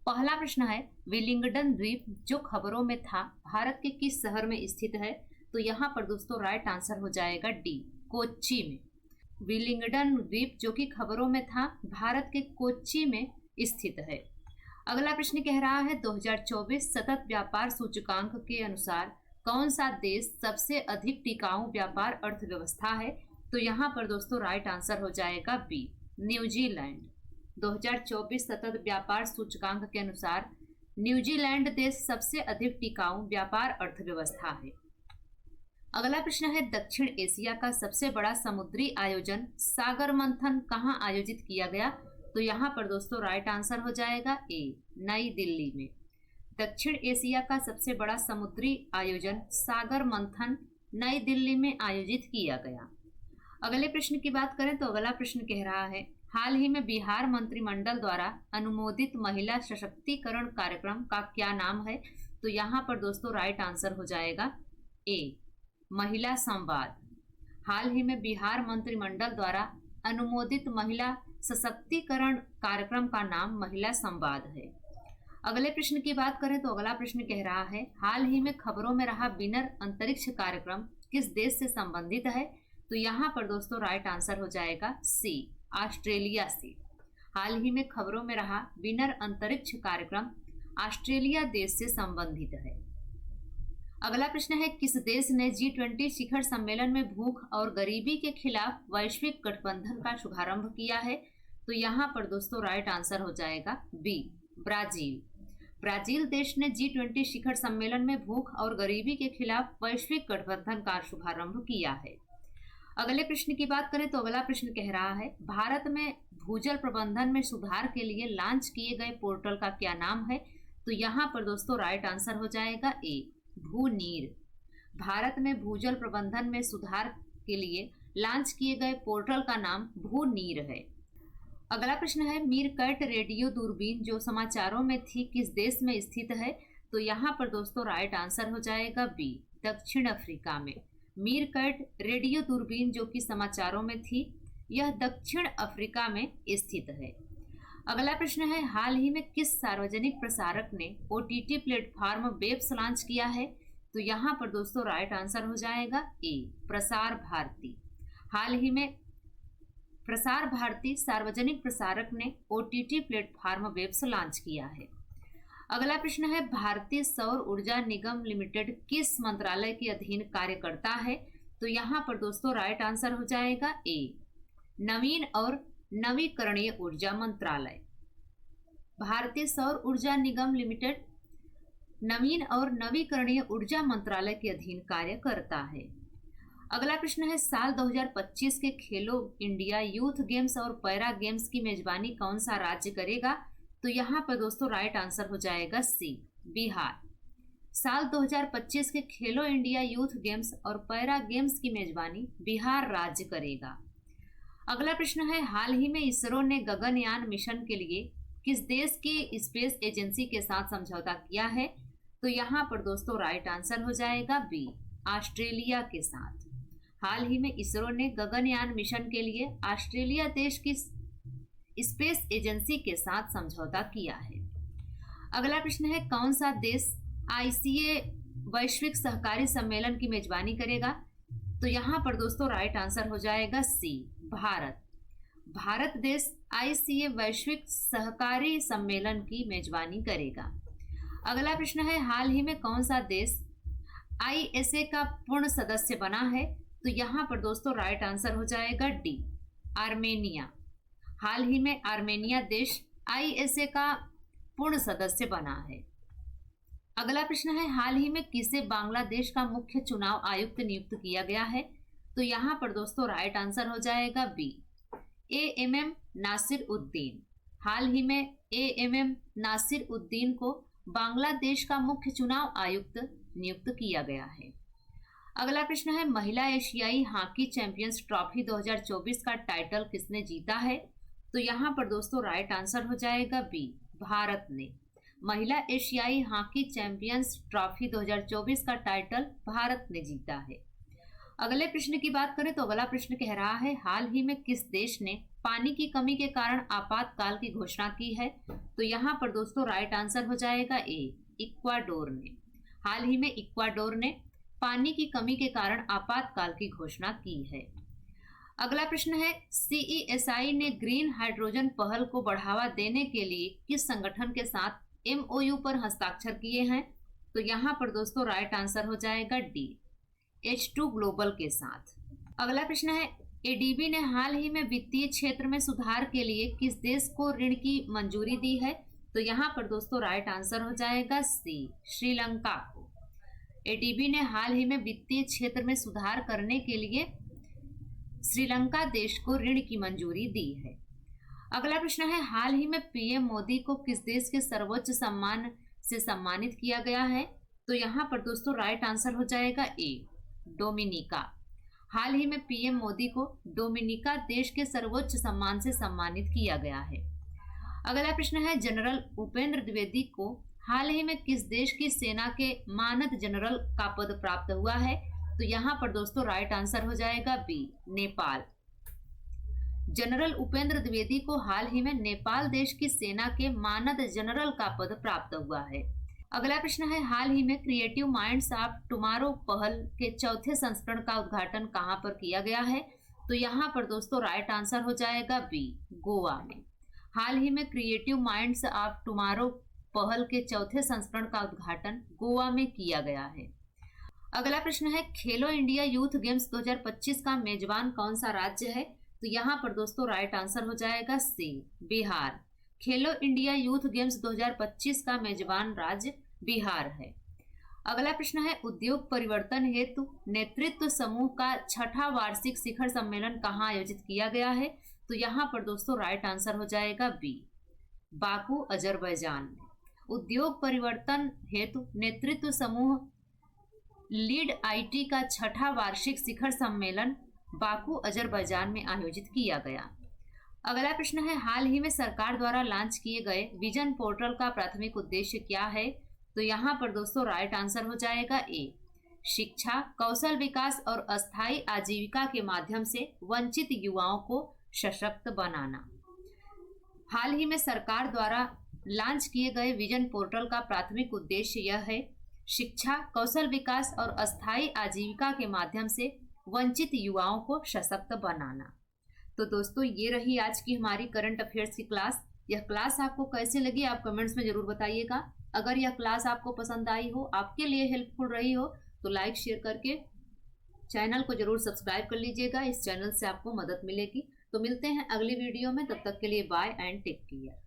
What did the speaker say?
पहला प्रश्न है, विलिंगडन द्वीप जो खबरों में था भारत के किस शहर में स्थित है? तो यहाँ पर दोस्तों राइट आंसर हो जाएगा डी, कोच्चि में। विलिंगडन द्वीप जो कि खबरों में था भारत के कोच्चि में स्थित है। अगला प्रश्न कह रहा है, 2024 सतत व्यापार सूचकांक के अनुसार कौन सा देश सबसे अधिक टिकाऊ व्यापार अर्थव्यवस्था है? तो यहाँ पर दोस्तों राइट आंसर हो जाएगा बी, न्यूजीलैंड। 2024 सतत व्यापार सूचकांक के अनुसार न्यूजीलैंड देश सबसे अधिक टिकाऊ व्यापार अर्थव्यवस्था है। अगला प्रश्न है, दक्षिण एशिया का सबसे बड़ा समुद्री आयोजन सागर मंथन कहाँ आयोजित किया गया? तो यहाँ पर दोस्तों राइट आंसर हो जाएगा ए, नई दिल्ली में। दक्षिण एशिया का सबसे बड़ा समुद्री आयोजन सागर मंथन नई दिल्ली में आयोजित किया गया। अगले प्रश्न की बात करें तो अगला प्रश्न कह रहा है, हाल ही में बिहार मंत्रिमंडल द्वारा अनुमोदित महिला सशक्तिकरण कार्यक्रम का क्या नाम है? तो यहाँ पर दोस्तों राइट आंसर हो जाएगा ए, महिला संवाद। हाल ही में बिहार मंत्रिमंडल द्वारा अनुमोदित महिला सशक्तिकरण कार्यक्रम का नाम महिला संवाद है। अगले प्रश्न की बात करें तो अगला प्रश्न कह रहा है, हाल ही में खबरों में रहा विनर अंतरिक्ष कार्यक्रम किस देश से संबंधित है? तो यहाँ पर दोस्तों राइट आंसर हो जाएगा सी, ऑस्ट्रेलिया से। हाल ही में खबरों में रहा विनर अंतरिक्ष कार्यक्रम ऑस्ट्रेलिया देश से संबंधित है। अगला प्रश्न है, किस देश ने G20 शिखर सम्मेलन में भूख और गरीबी के खिलाफ वैश्विक गठबंधन का शुभारंभ किया है? तो यहाँ पर दोस्तों राइट आंसर हो जाएगा बी, ब्राजील। ब्राजील देश ने G20 शिखर सम्मेलन में भूख और गरीबी के खिलाफ वैश्विक गठबंधन का शुभारंभ किया है। अगले प्रश्न की बात करें तो अगला प्रश्न कह रहा है, भारत में भूजल प्रबंधन में सुधार के लिए लॉन्च किए गए पोर्टल का क्या नाम है? तो यहाँ पर दोस्तों राइट आंसर हो जाएगा ए, भूनीर। भारत में भूजल प्रबंधन में सुधार के लिए लॉन्च किए गए पोर्टल का नाम भूनीर है। अगला प्रश्न है, मीरकैट रेडियो दूरबीन जो समाचारों में थी किस देश में स्थित है? तो यहाँ पर दोस्तों राइट आंसर हो जाएगा बी, दक्षिण अफ्रीका में। मीरकैट रेडियो दूरबीन जो कि समाचारों में थी यह दक्षिण अफ्रीका में स्थित है। अगला प्रश्न है, हाल ही में किस सार्वजनिक प्रसारक ने OTT प्लेटफॉर्म वेब्स लॉन्च किया है? तो यहाँ पर दोस्तों राइट आंसर हो जाएगा ए, प्रसार भारती। हाल ही में प्रसार भारती सार्वजनिक प्रसारक ने OTT प्लेटफॉर्म वेब्स लॉन्च किया है। अगला प्रश्न है, भारतीय सौर ऊर्जा निगम लिमिटेड किस मंत्रालय के अधीन कार्य करता है? तो यहाँ पर दोस्तों राइट आंसर हो जाएगा ए, नवीन और नवीकरणीय ऊर्जा मंत्रालय। भारतीय सौर ऊर्जा निगम लिमिटेड नवीन और नवीकरणीय ऊर्जा मंत्रालय के अधीन कार्य करता है। अगला प्रश्न है, साल 2025 के खेलो इंडिया यूथ गेम्स और पैरा गेम्स की मेजबानी कौन सा राज्य करेगा? तो यहाँ पर दोस्तों राइट आंसर हो जाएगा सी, बिहार। साल 2025 के खेलो इंडिया यूथ गेम्स और पैरा गेम्स की मेजबानी बिहार राज्य करेगा। अगला प्रश्न है, हाल ही में इसरो ने गगनयान मिशन के लिए किस देश की स्पेस एजेंसी के साथ समझौता किया है? तो यहाँ पर दोस्तों राइट आंसर हो जाएगा बी, ऑस्ट्रेलिया के साथ। हाल ही में इसरो ने गगनयान मिशन के लिए ऑस्ट्रेलिया देश की स्पेस एजेंसी के साथ समझौता किया है। अगला प्रश्न है, कौन सा देश ICA वैश्विक सहकारी सम्मेलन की मेजबानी करेगा? तो यहाँ पर दोस्तों राइट आंसर हो जाएगा सी, भारत। भारत देश ICA वैश्विक सहकारी सम्मेलन की मेजबानी करेगा। अगला प्रश्न है, हाल ही में कौन सा देश ISA का पूर्ण सदस्य बना है? तो यहाँ पर दोस्तों राइट आंसर हो जाएगा डी, आर्मेनिया। हाल ही में आर्मेनिया देश ISA का पूर्ण सदस्य बना है। अगला प्रश्न है, हाल ही में किसे बांग्लादेश का मुख्य चुनाव आयुक्त नियुक्त किया गया है? तो यहाँ पर दोस्तों राइट आंसर हो जाएगा बी, AMM नासिर उद्दीन। हाल ही में AMM नासिर उद्दीन को बांग्लादेश का मुख्य चुनाव आयुक्त नियुक्त किया गया है। अगला प्रश्न है, महिला एशियाई हॉकी चैंपियंस ट्रॉफी 2024 का टाइटल किसने जीता है? तो यहाँ पर दोस्तों राइट आंसर हो जाएगा बी, भारत ने। महिला एशियाई हॉकी चैंपियंस ट्रॉफी 2024 का टाइटल भारत ने जीता है। अगले प्रश्न की बात करें तो अगला प्रश्न कह रहा है, हाल ही में किस देश ने पानी की कमी के कारण आपातकाल की घोषणा की है? तो यहाँ पर दोस्तों राइट आंसर हो जाएगा ए, इक्वाडोर ने। हाल ही में इक्वाडोर ने पानी की कमी के कारण आपातकाल की घोषणा की है। अगला प्रश्न है, CESI ने ग्रीन हाइड्रोजन पहल को बढ़ावा देने के लिए किस संगठन के साथ MOU पर हस्ताक्षर किए हैं? तो यहाँ पर दोस्तों राइट आंसर हो जाएगा डी, H2 ग्लोबल के साथ। अगला प्रश्न है, ADB ने हाल ही में वित्तीय क्षेत्र में सुधार के लिए किस देश को ऋण की मंजूरी दी है? तो यहाँ पर दोस्तों राइट आंसर हो जाएगा सी, श्रीलंका को। ADB ने हाल ही में वित्तीय क्षेत्र में सुधार करने के लिए श्रीलंका देश को ऋण की मंजूरी दी है। अगला प्रश्न है, हाल ही में PM मोदी को किस देश के सर्वोच्च सम्मान से सम्मानित किया गया है? तो यहाँ पर दोस्तों राइट आंसर हो जाएगा ए, डोमिनिका। हाल ही में PM मोदी को डोमिनिका देश के सर्वोच्च सम्मान से सम्मानित किया गया है। अगला प्रश्न है, जनरल उपेंद्र द्विवेदी को हाल ही में किस देश की सेना के मानद जनरल का पद प्राप्त हुआ है? तो यहाँ पर दोस्तों राइट आंसर हो जाएगा बी, नेपाल। जनरल उपेंद्र द्विवेदी को हाल ही में नेपाल देश की सेना के मानद जनरल का पद प्राप्त हुआ है। अगला प्रश्न है, हाल ही में क्रिएटिव माइंड्स ऑफ टुमारो पहल के चौथे संस्करण का उद्घाटन कहाँ पर किया गया है? तो यहाँ पर दोस्तों राइट आंसर हो जाएगा बी, गोवा में। हाल ही में क्रिएटिव माइंड्स ऑफ टुमारो पहल के चौथे संस्करण का उद्घाटन गोवा में किया गया है। अगला प्रश्न है, खेलो इंडिया यूथ गेम्स 2025 का मेजबान कौन सा राज्य है? तो यहाँ पर दोस्तों राइट आंसर हो जाएगा सी, बिहार। खेलो इंडिया यूथ गेम्स 2025 का मेजबान राज्य बिहार है। अगला प्रश्न है, उद्योग परिवर्तन हेतु नेतृत्व समूह का 6वां वार्षिक शिखर सम्मेलन कहाँ आयोजित किया गया है? तो यहाँ पर दोस्तों राइट आंसर हो जाएगा बी, बाकू, अजरबैजान में। उद्योग परिवर्तन हेतु नेतृत्व समूह लीड IT का 6वां वार्षिक शिखर सम्मेलन बाकू, अजरबैजान में आयोजित किया गया। अगला प्रश्न है, हाल ही में सरकार द्वारा लॉन्च किए गए विजन पोर्टल का प्राथमिक उद्देश्य क्या है? तो यहाँ पर दोस्तों राइट आंसर हो जाएगा ए, शिक्षा, कौशल विकास और अस्थायी आजीविका के माध्यम से वंचित युवाओं को सशक्त बनाना। हाल ही में सरकार द्वारा लॉन्च किए गए विजन पोर्टल का प्राथमिक उद्देश्य यह है, शिक्षा, कौशल विकास और अस्थायी आजीविका के माध्यम से वंचित युवाओं को सशक्त बनाना। तो दोस्तों ये रही आज की हमारी करंट अफेयर्स की क्लास। यह क्लास आपको कैसे लगी आप कमेंट्स में जरूर बताइएगा। अगर यह क्लास आपको पसंद आई हो, आपके लिए हेल्पफुल रही हो, तो लाइक शेयर करके चैनल को जरूर सब्सक्राइब कर लीजिएगा। इस चैनल से आपको मदद मिलेगी। तो मिलते हैं अगली वीडियो में, तब तक के लिए बाय एंड टेक केयर।